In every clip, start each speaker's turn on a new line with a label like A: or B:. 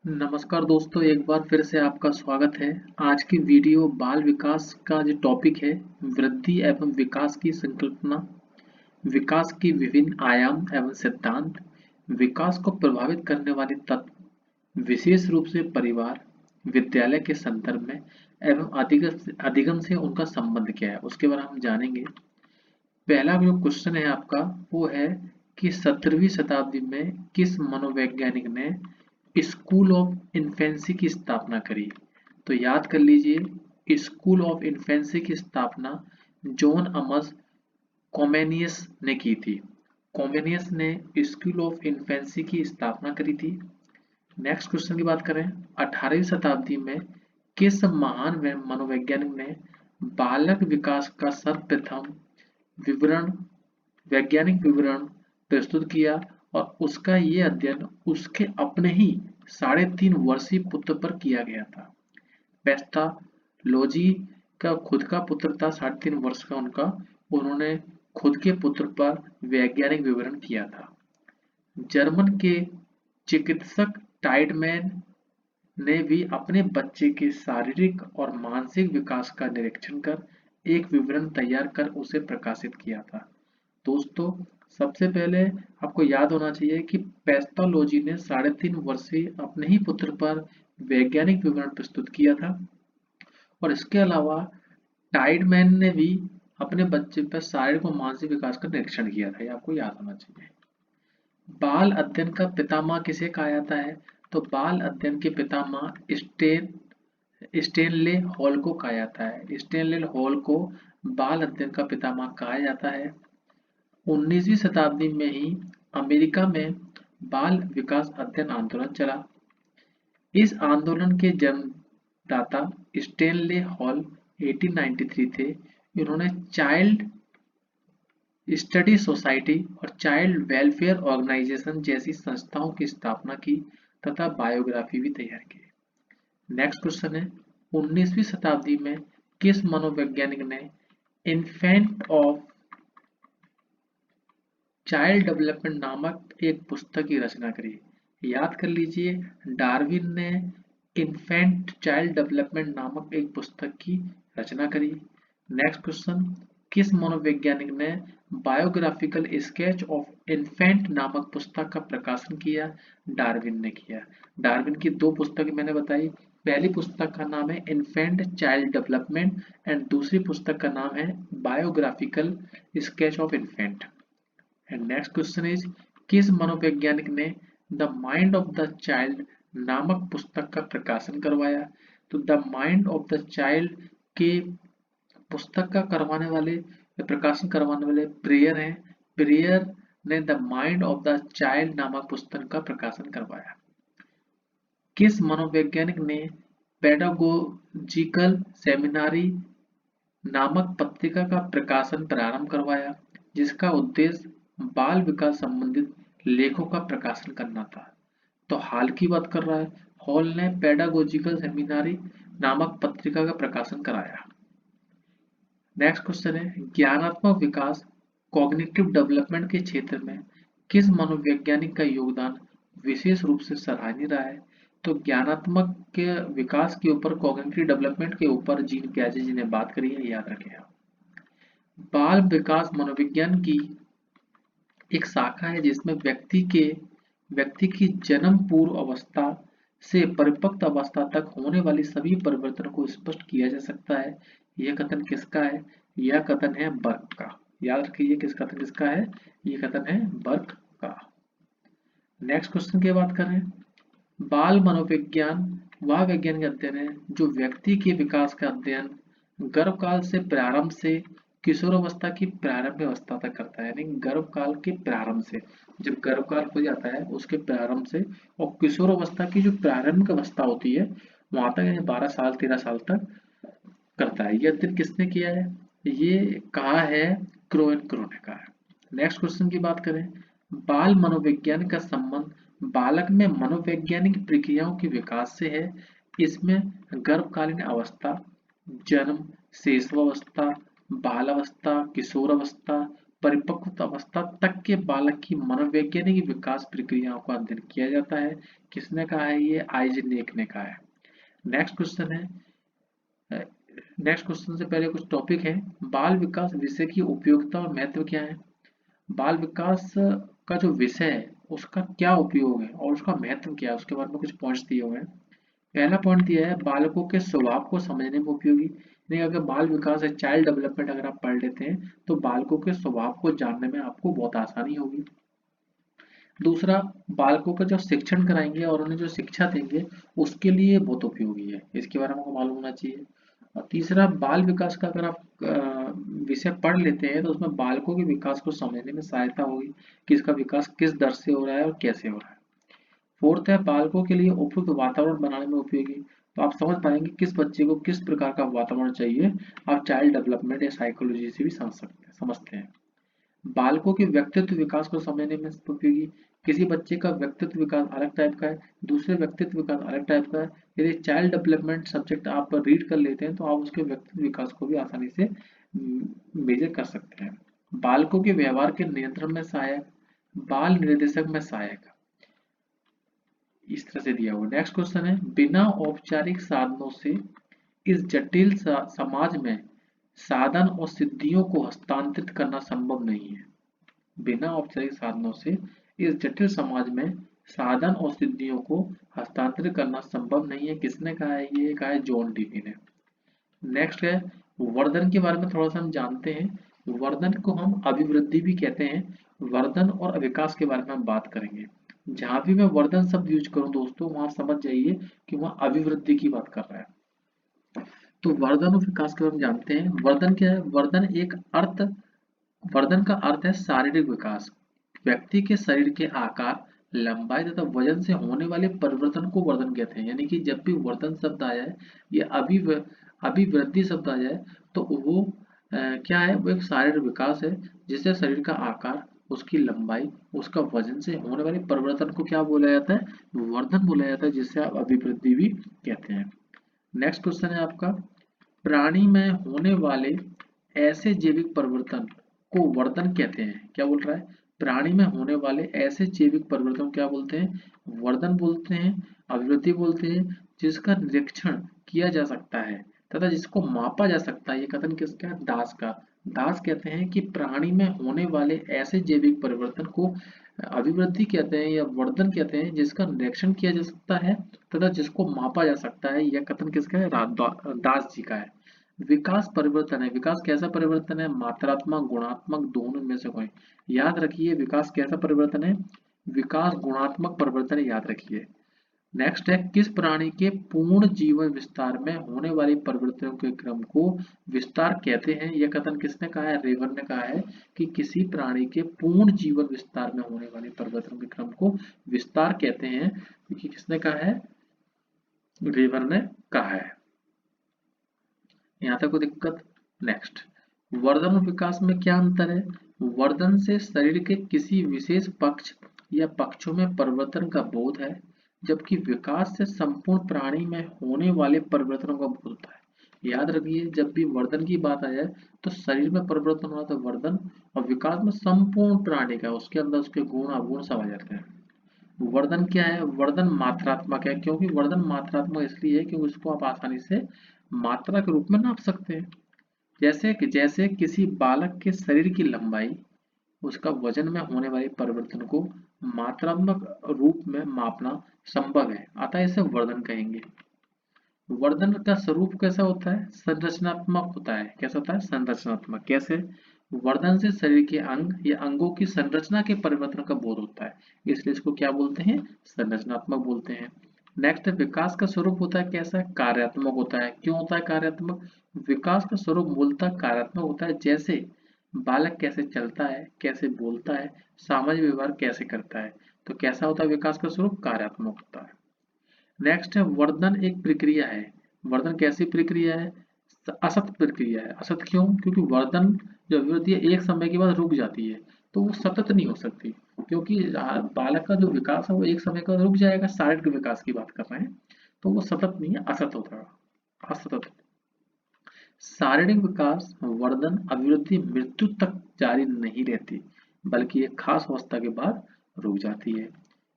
A: नमस्कार दोस्तों, एक बार फिर से आपका स्वागत है। आज की वीडियो बाल विकास का जो टॉपिक है, वृद्धि एवं विकास की संकल्पना, विकास की विभिन्न आयाम एवं सिद्धांत, विकास को प्रभावित करने वाले तत्व, विशेष रूप से परिवार, विद्यालय के संदर्भ में एवं अधिगम से उनका संबंध क्या है, उसके बारे में हम जानेंगे। पहला जो क्वेश्चन है आपका वो है कि 17वीं शताब्दी में किस मनोवैज्ञानिक ने स्कूल ऑफ इन्फेंसी की स्थापना करी। तो याद कर लीजिए, स्कूल ऑफ इन्फेंसी की स्थापना जॉन अमस कॉमेनियस ने की थी। कॉमेनियस ने स्कूल ऑफ इन्फेंसी की स्थापना करी थी। नेक्स्ट क्वेश्चन की बात करें, 18वीं शताब्दी में किस महान मनोवैज्ञानिक ने बालक विकास का सर्वप्रथम विवरण वैज्ञानिक विवरण प्रस्तुत किया और उसका ये अध्ययन उसके अपने ही 3.5 वर्षीय पुत्र पर किया गया था। पेस्टालोजी का खुद का पुत्र था, 3.5 वर्ष का उनका, उन्होंने खुद के पुत्र पर वैज्ञानिक विवरण किया था। जर्मन के चिकित्सक टाइडमैन ने भी अपने बच्चे के शारीरिक और मानसिक विकास का निरीक्षण कर एक विवरण तैयार कर उसे प्रकाशित किया था। दोस्तों, सबसे पहले आपको याद होना चाहिए कि पेस्टोलॉजी ने 3.5 वर्षीय अपने ही पुत्र पर वैज्ञानिक विवरण प्रस्तुत किया था और इसके अलावा टाइडमैन ने भी अपने बच्चे पर शारीरिक और मानसिक विकास का निरीक्षण किया था। ये आपको याद होना चाहिए। बाल अध्ययन का पितामह किसे कहा जाता है? तो बाल अध्ययन के पितामह स्टेनले हॉल को कहा जाता है। स्टेनले हॉल को बाल अध्ययन का पितामह कहा जाता है। 19वीं शताब्दी में ही अमेरिका में बाल विकास अध्ययन आंदोलन चला। इस आंदोलन के जन्मदाता स्टेनले हॉल 1893 थे। इन्होंने चाइल्ड स्टडी सोसाइटी और चाइल्ड वेलफेयर ऑर्गेनाइजेशन जैसी संस्थाओं की स्थापना की तथा बायोग्राफी भी तैयार की। नेक्स्ट क्वेश्चन है, 19वीं शताब्दी में किस मनोवैज्ञानिक ने इन्फेंट ऑफ चाइल्ड डेवलपमेंट नामक एक पुस्तक की रचना करी? याद कर लीजिए, डार्विन ने इन्फेंट चाइल्ड डेवलपमेंट नामक एक पुस्तक की रचना करी। नेक्स्ट क्वेश्चन, किस मनोवैज्ञानिक ने बायोग्राफिकल स्केच ऑफ इन्फेंट नामक पुस्तक का प्रकाशन किया? डार्विन ने किया। डार्विन की 2 पुस्तकें मैंने बताई। पहली पुस्तक का नाम है इन्फेंट चाइल्ड डेवलपमेंट एंड दूसरी पुस्तक का नाम है biographical sketch of infant. And next question is, किस मनोवैज्ञानिक ने the mind of the child नामक पुस्तक का प्रकाशन करवाया? तो the mind of the child के पुस्तक का करवाने वाले प्रकाशन करवाने वाले प्रेयर हैं। प्रेयर ने the mind of the child नामक पुस्तक का प्रकाशन करवाया। किस मनोवैज्ञानिक ने पेडागोजिकल सेमिनारी नामक पत्रिका का प्रकाशन प्रारंभ करवाया, जिसका उद्देश्य बाल विकास संबंधित लेखों का प्रकाशन करना था? तो हाल की बात कर रहा है, हॉल ने पेडागोजिकल सेमिनारी नामक पत्रिका का प्रकाशन कराया। नेक्स्ट क्वेश्चन है, ज्ञानात्मक विकास कॉग्निटिव डेवलपमेंट के क्षेत्र में किस मनोवैज्ञानिक का योगदान विशेष रूप से सराहनीय रहा है? तो ज्ञानात्मक के विकास के ऊपर, कॉग्निटिव डेवलपमेंट के ऊपर जीन पियाजे जी ने बात करी है, याद रखें आप। बाल विकास मनोविज्ञान की एक शाखा है जिसमें व्यक्ति की जन्म पूर्व अवस्था से परिपक्व अवस्था तक होने वाली सभी परिवर्तनों को स्पष्ट किया जा सकता है। यह कथन किसका है? यह कथन है बर्क का। याद रखिए, किस कथन किसका है? यह कथन है बर्क का। नेक्स्ट क्वेश्चन की बात करें, बाल मनोविज्ञान वह वैज्ञानिक अध्ययन है जो व्यक्ति के विकास का अध्ययन गर्भकाल से प्रारंभ से किशोरावस्था की प्रारंभिक अवस्था तक करता है। यानी गर्भकाल के प्रारंभ से, जब गर्भकाल हो जाता है उसके प्रारंभ से, और किशोरावस्था की जो प्रारंभिक अवस्था होती है वहां तक, यानी 12 साल 13 साल तक करता है। ये अध्ययन किसने किया है? ये कहा है क्रो एंड क्रो ने कहा है। नेक्स्ट क्वेश्चन की बात करें, बाल मनोविज्ञान का संबंध बालक में मनोवैज्ञानिक प्रक्रियाओं के विकास से है। इसमें गर्भकालीन अवस्था, जन्म, शिशुअवस्था, बालावस्था, किशोरावस्था, परिपक्व अवस्था तक के बालक की मनोवैज्ञानिक विकास प्रक्रियाओं का अध्ययन किया जाता है। किसने कहा है? ये आइजनेक ने कहा है। नेक्स्ट क्वेश्चन है, नेक्स्ट क्वेश्चन से पहले कुछ टॉपिक है। बाल विकास विषय की उपयोगिता और महत्व क्या है? बाल विकास का जो विषय है उसका क्या उपयोग है और उसका महत्व क्या है, उसके बारे में कुछ पॉइंट्स दिए हुए हैं। पहला पॉइंट दिया है बालकों के स्वभाव को समझने में उपयोगी। नहीं, अगर बाल विकास है, चाइल्ड डेवलपमेंट अगर आप पढ़ लेते हैं तो बालकों के स्वभाव को जानने में आपको बहुत आसानी होगी। दूसरा, बालकों का जो शिक्षण कराएंगे और उन्हें जो शिक्षा देंगे उसके लिए बहुत उपयोगी है, इसके बारे में आपको मालूम होना चाहिए। और तीसरा, बाल विकास का अगर आप विषय पढ़ लेते हैं तो उसमें बालकों के विकास को समझने में सहायता होगी कि इसका विकास किस दर से हो रहा है और कैसे हो रहा है। फोर्थ है, बालकों के लिए उपयुक्त वातावरण बनाने में उपयोगी। तो आप समझ पाएंगे किस बच्चे को किस प्रकार का वातावरण चाहिए, आप चाइल्ड डेवलपमेंट या साइकोलॉजी से भी समझते हैं। बालकों के व्यक्तित्व विकास को समझने में उपयोगी। किसी बच्चे का व्यक्तित्व विकास अलग टाइप का है, दूसरे व्यक्तित्व विकास अलग टाइप का है। यदि चाइल्ड डेवलपमेंट सब्जेक्ट आप रीड कर लेते हैं तो आप उसके व्यक्तित्व विकास को भी आसानी से मेजर कर सकते हैं। बालकों के व्यवहार के नियंत्रण में सहायक, बाल निर्देशक में सहायक, इस तरह से दिया हुआ। नेक्स्ट क्वेश्चन है, बिना औपचारिक साधनों से इस जटिल समाज में साधन और सिद्धियों को हस्तांतरित करना संभव नहीं है। बिना औपचारिक साधनों से इस जटिल समाज में साधन और सिद्धियों को हस्तांतरित करना संभव नहीं है। किसने कहा है? ये कहा है जॉन डीवी ने। नेक्स्ट है, वर्धन के बारे में थोड़ा सा हम जानते हैं। वर्धन को हम अभिवृद्धि भी कहते हैं। वर्धन और विकास के बारे में हम बात करेंगे। जहां भी मैं वर्धन शब्द यूज करूं दोस्तों, वहां समझ जाइए कि वहां अभिवृद्धि की बात कर रहा है। तो वर्धन और विकास के बारे में जानते हैं। वर्धन क्या है? वर्धन का अर्थ है शारीरिक विकास। व्यक्ति के शरीर के आकार, लंबाई तथा वजन से होने वाले परिवर्तन को वर्धन कहते हैं। यानी कि जब भी वर्धन शब्द आ जाए या अभिवृद्धि शब्द आ जाए तो वो क्या है? वो एक शारीरिक विकास है जिससे शरीर का आकार, उसकी लंबाई, उसका वजन से होने वाले परिवर्तन को क्या बोला जाता है? वर्धन बोला जाता है, जिससे आप अभिवृद्धि भी कहते हैं। नेक्स्ट क्वेश्चन है आपका, प्राणी में होने वाले ऐसे जैविक परिवर्तन को वर्धन कहते हैं। क्या बोल रहा है? प्राणी में होने वाले ऐसे जैविक परिवर्तन क्या बोलते हैं? वर्धन बोलते हैं, अभिवृद्धि बोलते हैं, जिसका निरीक्षण किया जा सकता है तथा जिसको मापा जा सकता है। ये कथन किसका है? दास का। दास कहते हैं कि प्राणी में होने वाले ऐसे जैविक परिवर्तन को अभिवृद्धि कहते हैं या वर्धन कहते हैं, जिसका निरीक्षण किया जा सकता है तथा जिसको मापा जा सकता है। यह कथन किसका है? दास जी का है। विकास परिवर्तन है। विकास कैसा परिवर्तन है? मात्रात्मक, गुणात्मक, दोनों में से कोई। याद रखिए, विकास कैसा परिवर्तन है? विकास गुणात्मक परिवर्तन है, याद रखिए। नेक्स्ट है, किस प्राणी के पूर्ण जीवन विस्तार में होने वाले परिवर्तनों के क्रम को विस्तार कहते हैं? यह कथन किसने कहा है? रेवर ने कहा है कि किसी प्राणी के पूर्ण जीवन विस्तार में होने वाले परिवर्तनों के क्रम को विस्तार कहते हैं, क्योंकि किसने कहा है? रेवर ने कहा है। यहाँ तक कोई दिक्कत? नेक्स्ट, वर्धन और विकास में क्या अंतर है? वर्धन से शरीर के किसी विशेष पक्ष या पक्षों में परिवर्तन का बोध है, जबकि विकास से संपूर्ण प्राणी में होने वाले परिवर्तनों का बोध होता है। याद रखिए, जब भी वर्धन की बात आ जाए तो शरीर में परिवर्तन हो रहा था वर्धन, और विकास में संपूर्ण प्राणी का, उसके अंदर उसके गुण अवगुण सब आ जाते हैं। वर्धन क्या है? वर्धन मात्रात्मक है। क्योंकि वर्धन मात्रात्मक इसलिए है क्योंकि उसको आप आसानी से मात्रा के रूप में नाप सकते हैं। जैसे किसी बालक के शरीर की लंबाई, उसका वजन में होने वाले परिवर्तन को मात्रात्मक रूप में मापना संभव है, अतः इसे वर्धन कहेंगे। वर्धन का स्वरूप कैसा होता है? संरचनात्मक होता है। कैसा होता है? संरचनात्मक। कैसे? वर्धन से शरीर के अंग या अंगों की संरचना के परिवर्तन का बोध होता है, इसलिए इसको क्या बोलते हैं? संरचनात्मक बोलते हैं। नेक्स्ट, विकास का स्वरूप होता है कैसा? कार्यात्मक होता है। क्यों होता है कार्यात्मक? विकास का स्वरूप मूलतः कार्यात्मक होता है। जैसे बालक कैसे चलता है, कैसे बोलता है, सामाजिक व्यवहार कैसे करता है, तो कैसा होता है विकास का स्वरूप? कार्यात्मक होता है। नेक्स्ट है, वर्धन एक प्रक्रिया है। वर्धन कैसी प्रक्रिया है? असत प्रक्रिया है। असत क्यों? क्योंकि वर्धन जो अभिवृद्धि है एक समय के बाद रुक जाती है, तो वो सतत नहीं हो सकती। क्योंकि बालक का जो विकास है वो एक समय का रुक जाएगा, शारीरिक विकास की बात कर रहे हैं, तो वो सतत नहीं है, असत होता है, असतत। शारीरिक विकास, वर्धन, अभिवृद्धि मृत्यु तक जारी नहीं रहती, बल्कि एक खास अवस्था के बाद रुक जाती है।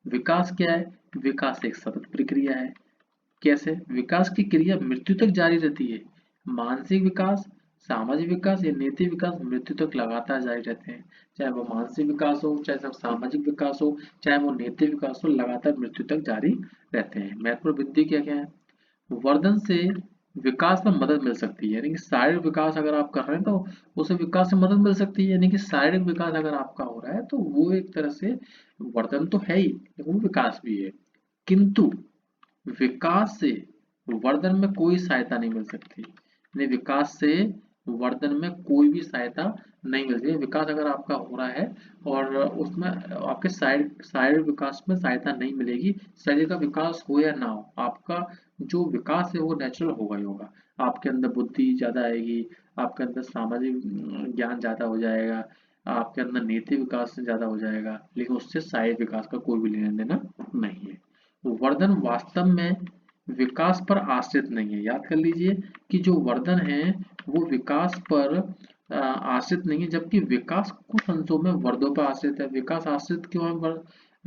A: विकास क्या है? विकास एक सतत प्रक्रिया है। कैसे? विकास की क्रिया मृत्यु तक जारी रहती है। मानसिक विकास, सामाजिक विकास या नैतिक विकास मृत्यु तक लगातार जारी रहते हैं। चाहे वो मानसिक विकास हो, चाहे वो सामाजिक विकास हो, चाहे वो नैतिक विकास हो, लगातार मृत्यु तक जारी रहते हैं। महत्वपूर्ण वृद्धि क्या क्या है? वर्धन से विकास में मदद मिल सकती है, यानी कि शारीरिक विकास अगर आप कर रहे हैं तो उसे विकास से मदद मिल सकती है, यानी कि शारीरिक विकास अगर आपका हो रहा है तो वो एक तरह से वर्धन तो है ही, लेकिन वो विकास भी है। किंतु विकास से वर्धन में कोई सहायता नहीं मिल सकती, यानी विकास से वर्धन में कोई भी सहायता नहीं मिलती है। विकास अगर आपका हो रहा है और उसमें आपके शारीरिक विकास में सहायता नहीं मिलेगी, शरीर का विकास हो या ना हो, आपका जो विकास है वो नेचुरल होगा ही होगा। आपके अंदर बुद्धि ज्यादा आएगी, आपके अंदर सामाजिक ज्ञान ज्यादा हो जाएगा, आपके अंदर नैतिक विकास ज्यादा हो जाएगा, लेकिन उससे शारीरिक विकास का कोई भी लेना देना नहीं है। वर्धन वास्तव में विकास पर आश्रित नहीं है। याद कर लीजिए कि जो वर्धन है वो विकास पर आश्रित नहीं है, जबकि विकास कुछ अंशों में वर्धों पर आश्रित है। विकास आश्रित क्यों है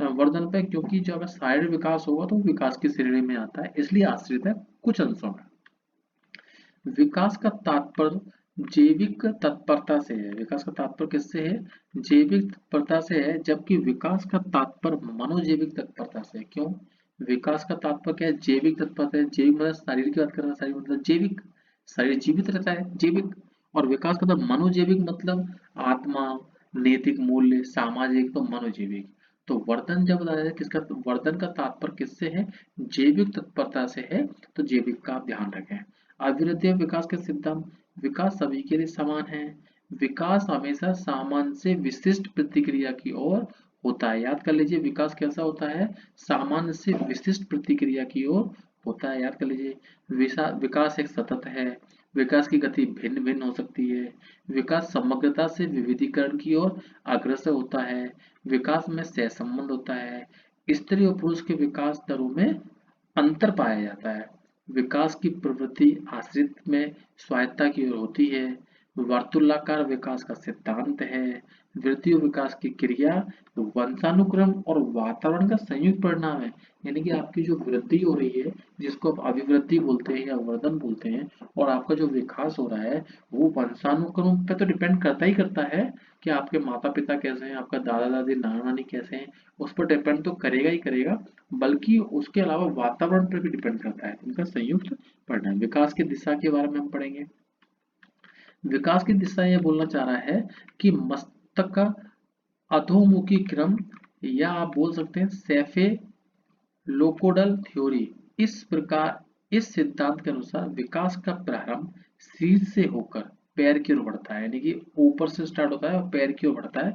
A: वर्धन पे? क्योंकि जो अगर शारीरिक विकास होगा तो वो विकास की श्रेणी में आता है, इसलिए आश्रित है कुछ अंशों में। विकास का तात्पर्य जैविक तत्परता से है। विकास का तात्पर्य किससे है? जैविक तत्परता से है, जबकि विकास का तात्पर्य मनोजैविक तत्परता से है। क्यों? विकास का तात्पर्य क्या है? जैविक तत्परता है। जैविक मतलब शरीर की बात कर रहा है, शरीर मतलब जैविक, शरीर जीवित रहता है, जैविक। और विकास का मतलब मनोजैविक मतलब आत्मा, नैतिक मूल्य, सामाजिक, तो मनोजैविक। तो वर्धन जब बताया जाए किसका, वर्धन का तात्पर्य किससे है? जैविक तत्परता से है, तो जैविक का आप ध्यान रखें। अभिवृद्धि और विकास के सिद्धांत। विकास सभी के लिए समान है। विकास हमेशा सामान्य से विशिष्ट प्रतिक्रिया की ओर होता है। याद कर लीजिए विकास कैसा होता है? सामान्य से विशिष्ट प्रतिक्रिया की ओर होता है। याद कर लीजिए विकास एक सतत है। विकास की गति भिन्न भिन्न हो सकती है। विकास समग्रता से विविधीकरण की ओर अग्रसर होता है। विकास में सहसंबंध होता है। स्त्री और पुरुष के विकास दरों में अंतर पाया जाता है। विकास की प्रवृत्ति आश्रित में स्वायत्ता की ओर होती है। वर्तुलाकार विकास का सिद्धांत है। वृद्धि और विकास की क्रिया वंशानुक्रम और वातावरण का संयुक्त परिणाम है। यानी कि आपकी जो वृद्धि हो रही है, जिसको आप अभिवृद्धि बोलते हैं या वर्धन बोलते हैं, और आपका जो विकास हो रहा है वो वंशानुक्रम पे तो डिपेंड करता ही करता है कि आपके माता पिता कैसे हैं, आपका दादा दादी नाना नानी कैसे हैं, उस पर डिपेंड तो करेगा ही करेगा, बल्कि उसके अलावा वातावरण पर भी डिपेंड करता है। इनका संयुक्त परिणाम। विकास की दिशा के बारे में हम पढ़ेंगे। विकास की दिशा ये बोलना चाह रहा है कि मस्तिष्क का अधोमुखी क्रम, या आप बोल सकते हैं सेफेलोपोडल थ्योरी। इस सिद्धांत के अनुसार विकास का प्रारंभ सिर से होकर पैर की ओर बढ़ता है, यानी कि ऊपर से स्टार्ट होता है और पैर की ओर बढ़ता है।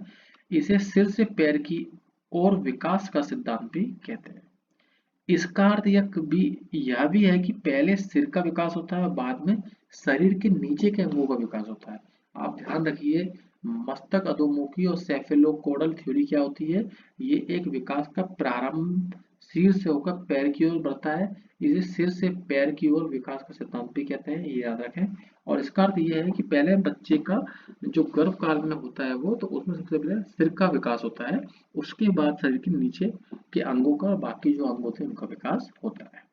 A: इसे सिर से पैर की ओर विकास का सिद्धांत भी कहते हैं। इसका अर्थ यह भी है कि पहले सिर का विकास होता है और बाद में शरीर के नीचे के अंगों का विकास होता है। आप ध्यान रखिए, मस्तक अधोमुखी और सेफेलोकोडल थ्योरी क्या होती है? ये एक विकास का प्रारंभ सिर से होकर पैर की ओर बढ़ता है, इसे सिर से पैर की ओर विकास का सिद्धांत भी कहते हैं, ये याद रखें। और इसका अर्थ यह है कि पहले बच्चे का जो गर्भ काल में होता है वो, तो उसमें सबसे पहले सिर का विकास होता है, उसके बाद शरीर के नीचे के अंगों का, बाकी जो अंग होते हैं उनका विकास होता है।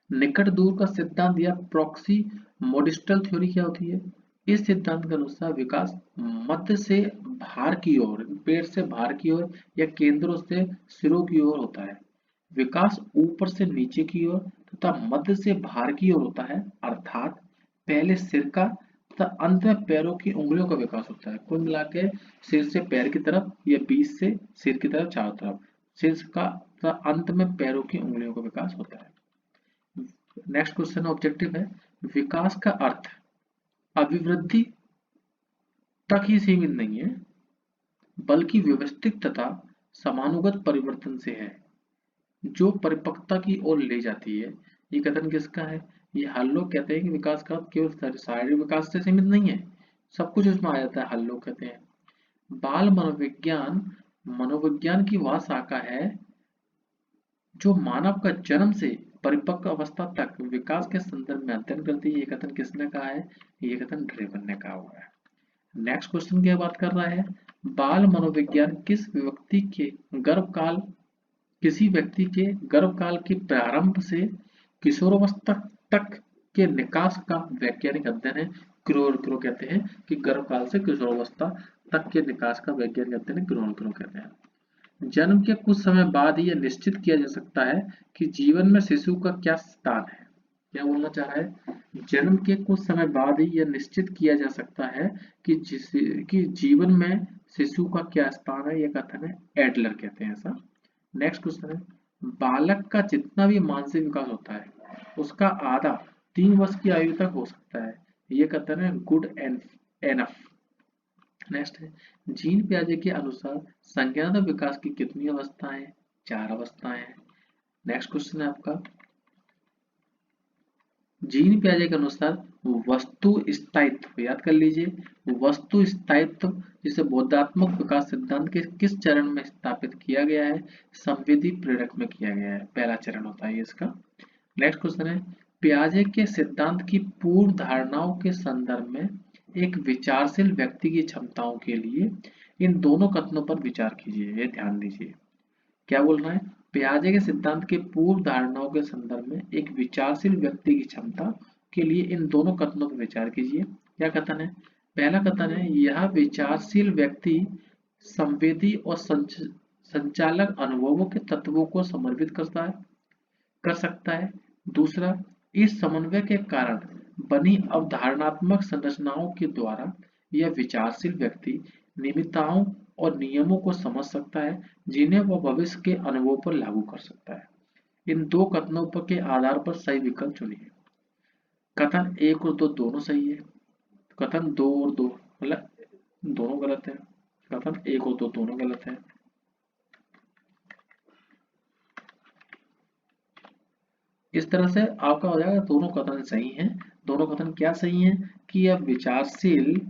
A: निकट दूर का सिद्धांत या प्रॉक्सी मॉडिस्टल थ्योरी क्या होती है? इस सिद्धांत के अनुसार विकास मध्य से बाहर की ओर, पेट से बाहर की ओर या केंद्रों से सिरों की ओर होता है। विकास ऊपर से नीचे की ओर तथा मध्य से बाहर की ओर होता है, अर्थात पहले सिर का तथा अंत में पैरों की उंगलियों का विकास होता है। कुल मिला के सिर से पैर की तरफ या बीच से सिर की तरफ, चारों तरफ सिर का तथा अंत में पैरों की उंगलियों का विकास होता है। नेक्स्ट क्वेश्चन ऑब्जेक्टिव है, विकास का अर्थ अभिवृद्धि तक ही सीमित नहीं है, बल्कि व्यवस्थित तथा समानुगत परिवर्तन से है, जो परिपक्वता की ओर ले जाती है। ये कथन किसका है? ये हर लोग कहते हैं कि विकास का अर्थ केवल शारीरिक विकास से सीमित नहीं है, सब कुछ उसमें आ जाता है, हर लोग कहते हैं। बाल मनोविज्ञान मनोविज्ञान की वह शाखा है जो मानव का जन्म से परिपक्व अवस्था तक विकास के संदर्भ में अध्ययन करती है। ये कथन किसने कहा है? ये कथन ड्रेवन ने कहा हुआ है। नेक्स्ट क्वेश्चन की बात कर रहा है, बाल मनोविज्ञान किसी व्यक्ति के गर्भकाल के प्रारंभ से किशोरावस्था तक के निकास का वैज्ञानिक अध्ययन है। क्रो कहते हैं कि गर्भकाल से किशोरावस्था तक के निकास का वैज्ञानिक अध्ययन है, क्रो कहते हैं। जन्म के कुछ समय बाद ही यह निश्चित किया जा सकता है कि जीवन में शिशु का क्या स्थान है। क्या बोलना चाह रहा है? जन्म के कुछ समय बाद ही यह निश्चित किया जा सकता है कि जीवन में शिशु का क्या स्थान है। यह कथन है एडलर कहते हैं ऐसा। नेक्स्ट क्वेश्चन है, बालक का जितना भी मानसिक विकास होता है उसका आधा 3 वर्ष की आयु तक हो सकता है। ये कथन है गुड एनफ। नेक्स्ट है, जीन पियाजे के अनुसार संज्ञानात्मक विकास की कितनी अवस्थाएं? 4 अवस्थाएं हैं। नेक्स्ट क्वेश्चन है आपका, जीन पियाजे के अनुसार वस्तु स्थायित्व, याद कर लीजिए, वस्तु स्थायित्व जिसे बोधात्मक विकास सिद्धांत के किस चरण में स्थापित किया गया है? संवेदी प्रेरक में किया गया है, पहला चरण होता है इसका। नेक्स्ट क्वेश्चन है, पियाजे के सिद्धांत की पूर्व धारणाओं के संदर्भ में एक विचारशील व्यक्ति की क्षमताओं के लिए इन दोनों कथनों पर विचार कीजिए। ये ध्यान दीजिए, क्या बोल रहा है? पियाजे के सिद्धांत के पूर्व धारणाओं के संदर्भ में एक विचारशील व्यक्ति की क्षमता के लिए इन दोनों कथनों पर विचार कीजिए। क्या कथन है? पहला कथन है, यह विचारशील व्यक्ति संवेदी और संचालक अनुभवों के तत्वों को समर्पित कर सकता है। दूसरा, इस समन्वय के कारण बनी अवधारणात्मक संरचनाओं के द्वारा यह विचारशील व्यक्ति निमित्ताओं और नियमों को समझ सकता है जिन्हें वह भविष्य के अनुभव पर लागू कर सकता है। इन दो कथनों पर के आधार पर सही विकल्प चुनिए। कथन 1 और 2 दोनों सही है, कथन 2 और 2 मतलब दोनों गलत है, कथन 1 और 2 दोनों गलत है। इस तरह से आपका हो जाएगा दोनों कथन सही हैं। दोनों कथन क्या सही हैं कि यह विचारशील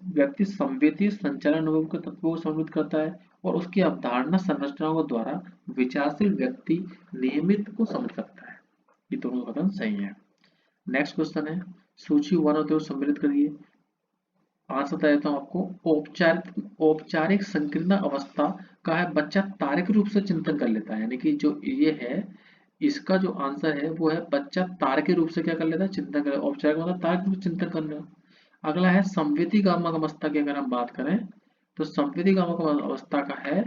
A: व्यक्ति संवेदी संचालन अनुभव के तत्वों को समृद्ध करता है और उसकी अवधारणा संरचनाओं के द्वारा विचारशील व्यक्ति नियमित को समझ सकता है। ये दोनों कथन सही है। नेक्स्ट क्वेश्चन है, सूची 1 और 2 सम्मिलित करिए। आंसर बता देता हूं आपको। औपचारिक संकीर्ण अवस्था का है बच्चा तार्किक रूप से चिंतन कर लेता है, यानी कि जो ये है इसका जो आंसर है वो है बच्चा तार्किक रूप से क्या कर लेता है? चिंतन कर। औपचारिक मतलब तार्किक रूप से चिंतन करना। अगला है संवेदी गामक अवस्था की अगर हम बात करें तो संवेदी गामक अवस्था का है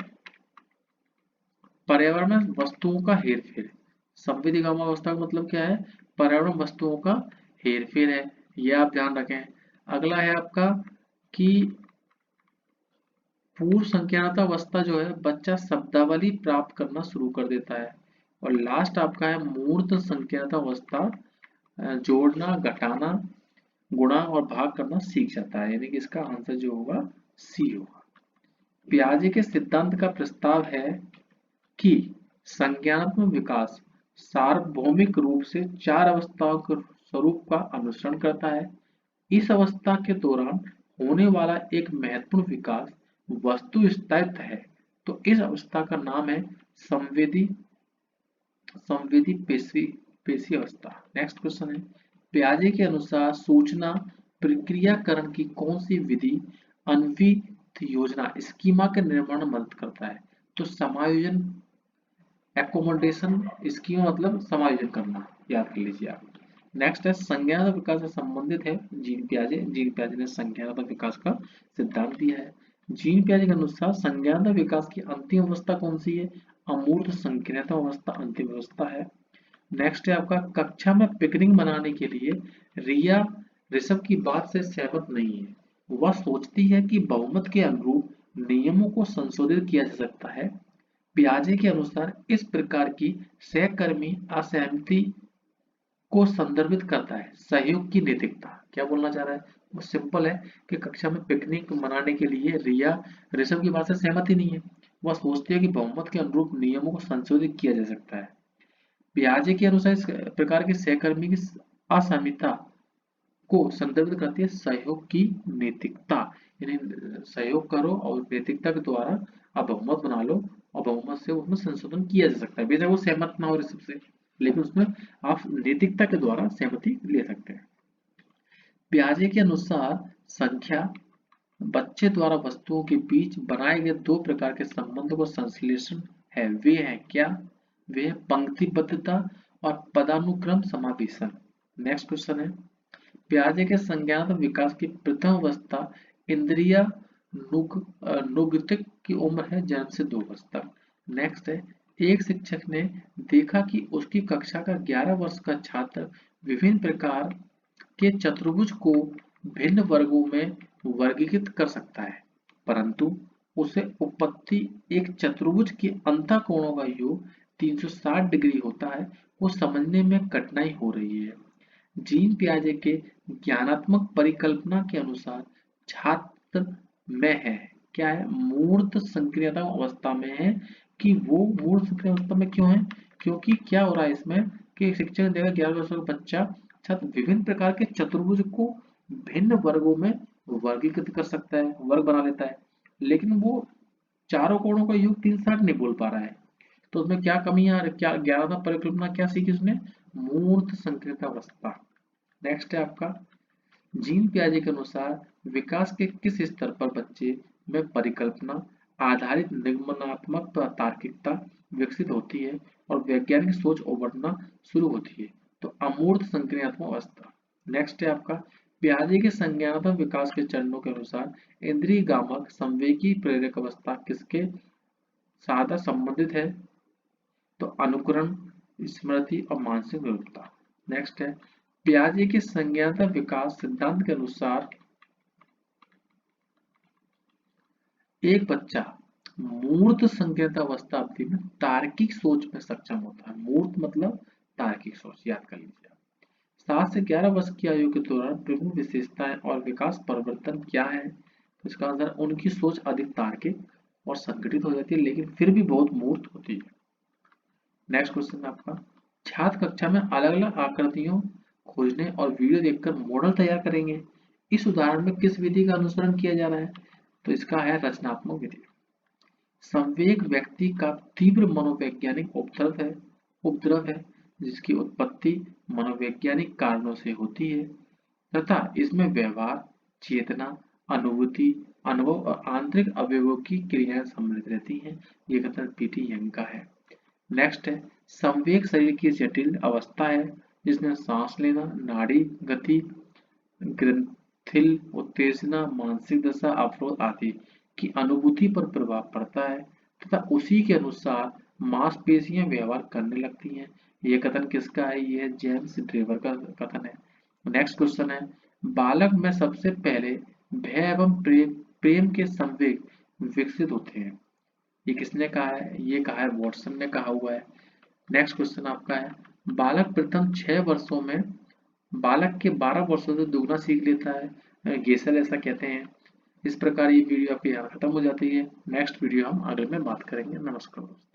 A: पर्यावरण में वस्तुओं का हेरफेर। संवेदी गामक अवस्था का मतलब क्या है? पर्यावरण वस्तुओं का हेरफेर है, यह आप ध्यान रखें। अगला है आपका कि पूर्व संज्ञानात्मक अवस्था जो है बच्चा शब्दावली प्राप्त करना शुरू कर देता है। और लास्ट आपका है मूर्त संज्ञानात्मक अवस्था जोड़ना, घटाना, गुणा और भाग करना सीख जाता है, यानी कि इसका आंसर जो होगा सी होगा। पियाजे के सिद्धांत का प्रस्ताव है कि संज्ञानात्मक विकास सार्वभौमिक रूप से 4 अवस्थाओं के स्वरूप का अनुसरण करता है। इस अवस्था के दौरान होने वाला एक महत्वपूर्ण विकास वस्तु स्थायित्व है, तो इस अवस्था का नाम है संवेदी पेशी अवस्था। नेक्स्ट क्वेश्चन है, पियाजे के अनुसार सूचना प्रक्रियाकरण की कौन सी विधि अन्वित योजना स्कीमा के निर्माण में मदद करता है? तो समायोजन, एकोमोडेशन स्कीमा मतलब समायोजन करना, याद कर लीजिए आप। नेक्स्ट है संज्ञानात्मक विकास से संबंधित है जीन पियाजे ने संज्ञानात्मक विकास का सिद्धांत दिया है। जीन पियाजे के अनुसार संज्ञानात्मक विकास की अंतिम अवस्था कौन सी है? अमूर्त संकीर्णता अवस्था अंतिम अवस्था है। नेक्स्ट है आपका, कक्षा में पिकनिक मनाने के लिए रिया ऋषभ की बात से सहमत नहीं है। वह सोचती है कि बहुमत के अनुरूप नियमों को संशोधित किया जा सकता है। पियाजे के अनुसार इस प्रकार की सहकर्मी असहमति को संदर्भित करता है सहयोग की नैतिकता। क्या बोलना चाह रहा है? वो सिंपल है कि कक्षा में पिकनिक मनाने के लिए रिया ऋषभ की बात से सहमति नहीं है। वह सोचती है कि बहुमत के अनुरूप नियमों को संशोधित किया जा सकता है। पियाजे के अनुसार इस प्रकार के सहकर्मी की असहमति को संदर्भित करती है सहयोग की नैतिकता, यानी सहयोग करो और नैतिकता के द्वारा आप बहुमत बना लो और बहुमत से उसमें संशोधन किया जा सकता है, बेशक वो सहमत ना हो ऋषभ से। लेकिन उसमें आप नैतिकता के द्वारा सहमति ले सकते हैं। पियाजे के अनुसार संख्या बच्चे द्वारा वस्तुओं के बीच बनाए गए दो प्रकार के संबंधों का संश्लेषण है। वे हैं क्या? वे हैं पंक्तिबद्धता और पदानुक्रम समावेशन। नेक्स्ट क्वेश्चन है, पियाजे के संज्ञानात्मक विकास की प्रथम अवस्था इंद्रिय नुगतिक की उम्र है जन्म से 2 वर्ष तक। नेक्स्ट है, एक शिक्षक ने देखा कि उसकी कक्षा का 11 वर्ष का छात्र विभिन्न प्रकार के चतुर्भुज को भिन्न वर्गों में वर्गीकृत कर सकता है, परंतु उसे उपपत्ति एक चतुर्भुज के अंतःकोणों का योग 360 डिग्री होता है वो समझने में कठिनाई हो रही है। जीन पियाजे के ज्ञानात्मक परिकल्पना के अनुसार छात्र में है क्या है, मूर्त संक्रियता अवस्था में है। कि वो मूर्त संक्रिय अवस्था में क्यों है? क्योंकि क्या हो रहा है इसमें कि शिक्षक ने देखा 11 वर्ष का बच्चा छात्र विभिन्न प्रकार के चतुर्भुज को भिन्न वर्गों में वर्गीकृत कर सकता है, वर्ग बना लेता है, लेकिन वो चारों कोणों का योग 360 नहीं बोल पा रहा है। तो उसमें क्या कमियां, क्या 11वां परिकल्पना क्या सीखी उसने? मूर्त संक्रियता अवस्था। नेक्स्ट है आपका, जीन पियाजे के अनुसार विकास के किस स्तर पर बच्चे में परिकल्पना आधारित निगमनात्मक तार्किकता विकसित होती है और वैज्ञानिक सोच उभरना शुरू होती है? तो अमूर्त संक्रियात्मक अवस्था। नेक्स्ट है आपका, पियाजे के संज्ञानात्मक विकास के चरणों के अनुसार इंद्रिय गामक संवेगी प्रेरक अवस्था किसके साथ संबंधित है? तो अनुकरण, स्मृति और मानसिक विरूपता। नेक्स्ट है, पियाजे के संज्ञानात्मक विकास सिद्धांत के अनुसार एक बच्चा मूर्त संक्रियता अवस्था अवधि में तार्किक सोच में सक्षम होता है। मूर्त मतलब तार्किक सोच, याद कर लीजिए। 7 से 11 वर्ष की आयु के दौरान प्रमुख विशेषताएं और विकास परिवर्तन क्या है? तो इसका आंसर, उनकी सोच अधिक तार्किक और संगठित हो जाती है, लेकिन फिर भी बहुत मूर्त होती है। नेक्स्ट क्वेश्चन आपका, छात्र कक्षा में अलग अलग आकृतियों खोजने और वीडियो देखकर मॉडल तैयार करेंगे। इस उदाहरण में किस विधि का अनुसरण किया जा रहा है? तो इसका है रचनात्मक विधि। संवेग व्यक्ति का तीव्र मनोवैज्ञानिक उपद्रव है जिसकी उत्पत्ति मनोवैज्ञानिक कारणों से होती है तथा इसमें व्यवहार, चेतना, अनुभूति, अनुभव और आंतरिक अवयवों की क्रियाएं सम्मिलित रहती हैं। ये कथन पीटी यंग का है। नेक्स्ट है, संवेग शरीर की जटिल अवस्था है जिसमें सांस लेना, नाड़ी गति, ग्रंथिल उत्तेजना, मानसिक दशा, अवरोध आदि की अनुभूति पर प्रभाव पड़ता है तथा उसी के अनुसार मांसपेशियां व्यवहार करने लगती हैं। यह कथन किसका है? यह जेम्स ड्रेवर का कथन है। नेक्स्ट क्वेश्चन है, बालक में सबसे पहले भय एवं प्रेम के संवेग विकसित होते हैं। ये किसने कहा है? ये कहा है वॉटसन ने कहा हुआ है। नेक्स्ट क्वेश्चन आपका है, बालक प्रथम 6 वर्षों में बालक के 12 वर्षों से दुगना सीख लेता है, गेसल ऐसा कहते हैं। इस प्रकार ये वीडियो आपकी यहाँ खत्म हो जाती है। नेक्स्ट वीडियो हम अगले में बात करेंगे। नमस्कार दोस्तों।